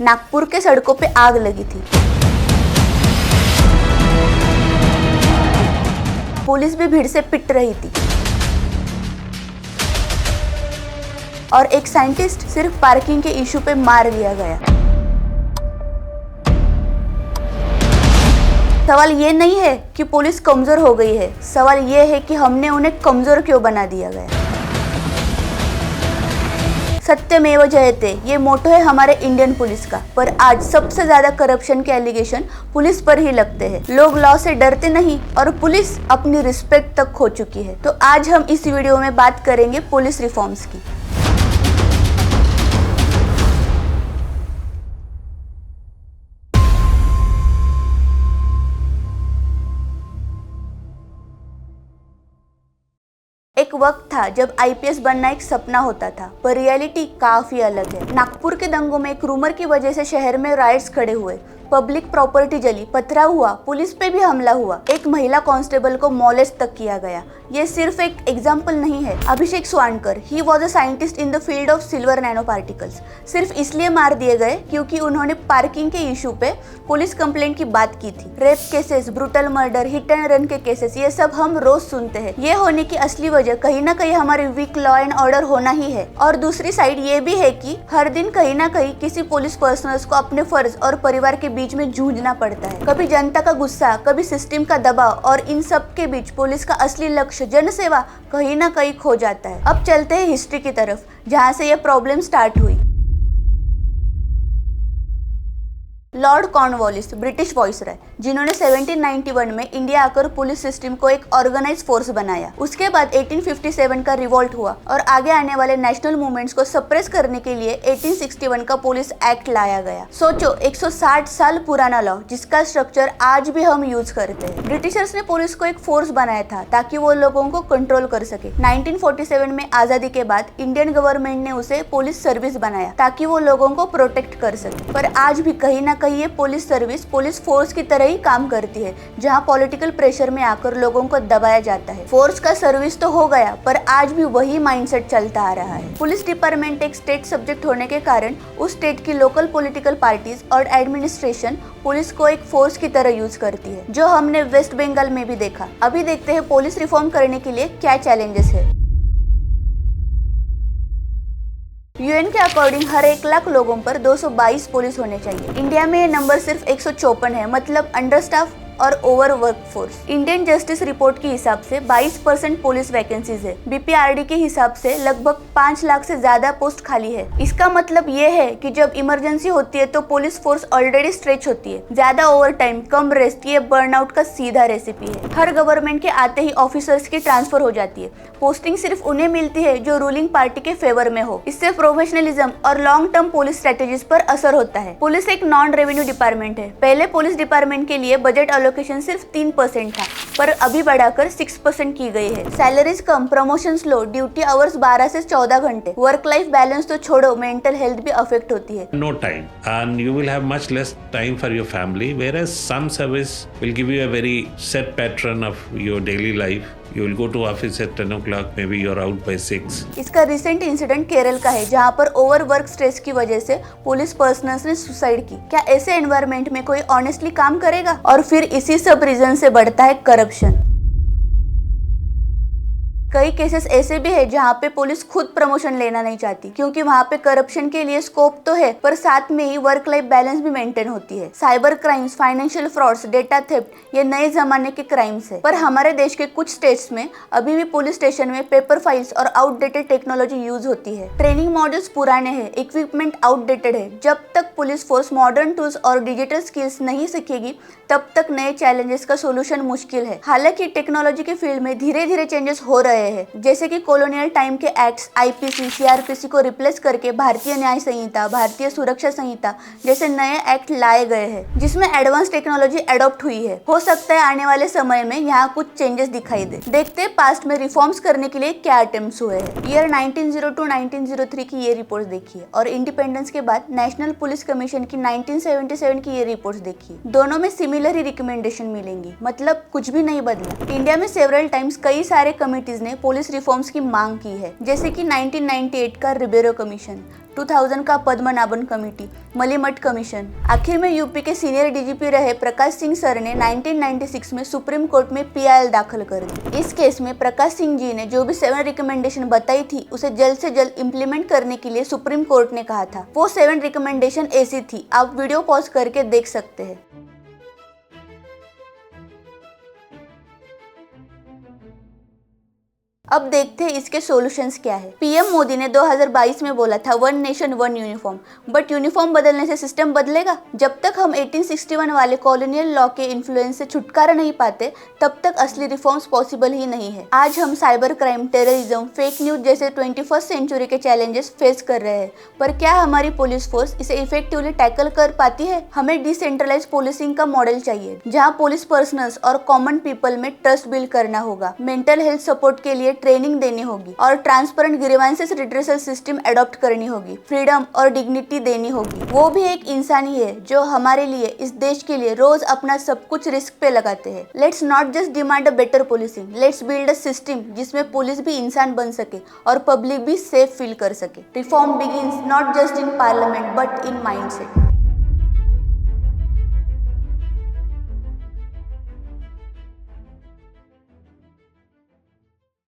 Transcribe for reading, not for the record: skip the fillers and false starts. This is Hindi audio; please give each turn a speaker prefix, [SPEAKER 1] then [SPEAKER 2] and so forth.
[SPEAKER 1] नागपुर के सड़कों पे आग लगी थी। पुलिस भी भीड़ से पिट रही थी और एक साइंटिस्ट सिर्फ पार्किंग के इशू पे मार दिया गया। सवाल ये नहीं है कि पुलिस कमजोर हो गई है, सवाल ये है कि हमने उन्हें कमजोर क्यों बना दिया गया। सत्यमेव जयते ये मोटो है हमारे इंडियन पुलिस का, पर आज सबसे ज्यादा करप्शन के एलिगेशन पुलिस पर ही लगते हैं। लोग लॉ से डरते नहीं और पुलिस अपनी रिस्पेक्ट तक खो चुकी है। तो आज हम इस वीडियो में बात करेंगे पुलिस रिफॉर्म्स की। एक वक्त था जब आईपीएस बनना एक सपना होता था, पर रियलिटी काफी अलग है। नागपुर के दंगों में एक रूमर की वजह से शहर में राइट्स खड़े हुए, पब्लिक प्रॉपर्टी जली, पथराव हुआ, पुलिस पे भी हमला हुआ, एक महिला कांस्टेबल को मॉलेस्ट तक किया गया। ये सिर्फ एक एग्जाम्पल नहीं है। Abhishek Swankar, he was a scientist in the field of silver nano particles, सिर्फ इसलिए मार दिए गए क्योंकि उन्होंने पार्किंग के इशू पे पुलिस कंप्लेंट की बात की थी। Rape cases, brutal murder, hit and run के केसेस, ये सब हम रोज सुनते हैं। ये होने की असली वजह कहीं ना कहीं हमारे वीक लॉ एंड ऑर्डर होना ही है। और दूसरी साइड ये भी है कि हर दिन कहीं ना कहीं किसी पुलिस पर्सनल्स को अपने फर्ज और परिवार के बीच में जूझना पड़ता है। कभी जनता का गुस्सा, कभी सिस्टम का दबाव, और इन सब के बीच पुलिस का असली लक्ष्य जनसेवा कहीं ना कहीं खो जाता है। अब चलते हैं हिस्ट्री की तरफ, जहाँ से ये प्रॉब्लम स्टार्ट हुई। लॉर्ड कॉर्नवालिस, ब्रिटिश वॉइसरॉय, जिन्होंने 1791 में इंडिया आकर पुलिस सिस्टम को एक ऑर्गेनाइज फोर्स बनाया। उसके बाद 1857 का रिवॉल्ट हुआ और आगे आने वाले नेशनल मूवमेंट्स को सप्रेस करने के लिए 1861 का पुलिस एक्ट लाया गया। सोचो, 160 साल पुराना लॉ जिसका स्ट्रक्चर आज भी हम यूज करते हैं। ब्रिटिशर्स ने पुलिस को एक फोर्स बनाया था ताकि वो लोगों को कंट्रोल कर सके। 1947 में आजादी के बाद इंडियन गवर्नमेंट ने उसे पुलिस सर्विस बनाया ताकि वो लोगों को प्रोटेक्ट कर सके। पर आज भी कहीं ना कहीं ये पुलिस सर्विस पुलिस फोर्स की तरह ही काम करती है, जहां पॉलिटिकल प्रेशर में आकर लोगों को दबाया जाता है। फोर्स का सर्विस तो हो गया, पर आज भी वही माइंडसेट चलता आ रहा है। पुलिस डिपार्टमेंट एक स्टेट सब्जेक्ट होने के कारण उस स्टेट की लोकल पॉलिटिकल पार्टीज और एडमिनिस्ट्रेशन पुलिस को एक फोर्स की तरह यूज करती है, जो हमने वेस्ट बंगाल में भी देखा। अभी देखते हैं पुलिस रिफॉर्म करने के लिए क्या चैलेंजेस है। यूएन के अकॉर्डिंग हर 1 लाख लोगों पर 222 पुलिस होने चाहिए। इंडिया में ये नंबर सिर्फ 154 है, मतलब अंडर स्टाफ और over work force. Indian justice report के हिसाब से 22% पुलिस वैकेंसीज है। बीपीआरडी के हिसाब से लगभग 5 लाख से ज्यादा पोस्ट खाली है। इसका मतलब ये है कि जब इमरजेंसी होती है तो पुलिस फोर्स ऑलरेडी स्ट्रेच होती है। ज्यादा ओवर टाइम, कम रेस्ट, ये बर्नआउट का सीधा रेसिपी है। हर गवर्नमेंट के आते ही ऑफिसर्स की ट्रांसफर हो जाती है। पोस्टिंग सिर्फ उन्हें मिलती है जो रूलिंग पार्टी के फेवर में हो। इससे प्रोफेशनलिज्म और लॉन्ग टर्म पुलिस स्ट्रेटेजीज पर असर होता है। पुलिस एक नॉन रेवेन्यू डिपार्टमेंट है। पहले पुलिस डिपार्टमेंट के लिए बजट एलोकेशन सिर्फ 3% था, पर अभी बढ़ाकर 6% की गई है। सैलरीज कम, प्रमोशंस लो, ड्यूटी आवर्स 12 से 14 घंटे, वर्क लाइफ बैलेंस तो छोड़ो, मेंटल हेल्थ भी अफेक्ट होती है।
[SPEAKER 2] No time, and you will have much less time for your family, whereas some service will give you a very set pattern of your daily life. You will go to office at 10 o'clock, maybe you're out by 6.
[SPEAKER 1] इसका रिसेंट इंसिडेंट केरल का है, जहां पर ओवर वर्क स्ट्रेस की वजह से पुलिस पर्सनल्स ने सुसाइड की। क्या ऐसे एनवायरनमेंट में कोई ऑनेस्टली काम करेगा? और फिर इसी सब रीजन से बढ़ता है करप्शन। कई केसेस ऐसे भी है जहाँ पे पुलिस खुद प्रमोशन लेना नहीं चाहती, क्योंकि वहाँ पे करप्शन के लिए स्कोप तो है, पर साथ में ही वर्क लाइफ बैलेंस भी मेंटेन होती है। Cyber crimes, financial frauds, data theft, ये नए जमाने के क्राइम्स है। पर हमारे देश के कुछ स्टेट्स में अभी भी पुलिस स्टेशन में पेपर फाइल्स और आउटडेटेड टेक्नोलॉजी यूज होती है। ट्रेनिंग मॉडल्स पुराने हैं, इक्विपमेंट आउटडेटेड है। जब तक पुलिस फोर्स मॉडर्न टूल्स और डिजिटल स्किल्स नहीं सीखेगी, तब तक नए चैलेंजेस का सोल्यूशन मुश्किल है। हालांकि टेक्नोलॉजी के फील्ड में धीरे धीरे चेंजेस हो रहे हैं, जैसे कि कॉलोनियल टाइम के एक्ट्स, आईपीसी, सीआरपीसी को रिप्लेस करके भारतीय न्याय संहिता, भारतीय सुरक्षा संहिता जैसे नए एक्ट लाए गए हैं, जिसमें एडवांस टेक्नोलॉजी एडॉप्ट हुई है। हो सकता है आने वाले समय में यहाँ कुछ चेंजेस दिखाई दे। देखते हैं पास्ट में रिफॉर्म्स करने के लिए क्या अटेम्प्ट्स हुए हैं। ईयर 1902-1903 की ये रिपोर्ट देखिए, और इंडिपेंडेंस के बाद नेशनल पुलिस कमीशन की 1977 की ये रिपोर्ट देखिए। दोनों में सिमिलर ही रिकमेंडेशन मिलेंगी, मतलब कुछ भी नहीं बदला। इंडिया में सेवरल टाइम्स कई सारे कमिटीज ने ने पुलिस रिफॉर्म्स की मांग की है, जैसे कि 1998 का रिबेरो कमीशन, 2000 का पद्मनाभन कमेटी, मलिमठ कमीशन। आखिर में यूपी के सीनियर डीजीपी रहे प्रकाश सिंह सर ने 1996 में सुप्रीम कोर्ट में पीआईएल दाखिल कर दी। इस केस में प्रकाश सिंह जी ने जो भी 7 रिकमेंडेशन बताई थी उसे जल्द से जल्द इम्प्लीमेंट करने के लिए सुप्रीम कोर्ट ने कहा था। वो 7 रिकमेंडेशन ऐसी थी, आप वीडियो पॉज करके देख सकते हैं। अब देखते हैं इसके सॉल्यूशंस क्या है। पीएम मोदी ने 2022 में बोला था 1 नेशन 1 यूनिफॉर्म, बट यूनिफॉर्म बदलने से सिस्टम बदलेगा? जब तक हम 1861 वाले कॉलोनियल लॉ के इन्फ्लुएंस से छुटकारा नहीं पाते तब तक असली रिफॉर्म्स पॉसिबल ही नहीं है। आज हम cyber crime, terrorism, fake news जैसे 21st सेंचुरी के चैलेंजेस फेस कर रहे हैं, पर क्या हमारी पुलिस फोर्स इसे इफेक्टिवली टैकल कर पाती है? हमें डिसेंट्रलाइज पुलिसिंग का मॉडल चाहिए, जहाँ पुलिस पर्सनल्स और कॉमन पीपल में ट्रस्ट बिल्ड करना होगा, मेंटल हेल्थ सपोर्ट के लिए ट्रेनिंग देनी होगी और transparent grievances redressal system adopt करनी होगी, फ्रीडम और डिग्निटी देनी होगी। वो भी एक इंसान ही है जो हमारे लिए, इस देश के लिए रोज अपना सब कुछ रिस्क पे लगाते हैं। Let's not just demand a better policing, let's build a system जिसमें पुलिस भी इंसान बन सके और पब्लिक भी सेफ फील कर सके। Reform begins not just in parliament but in mindset.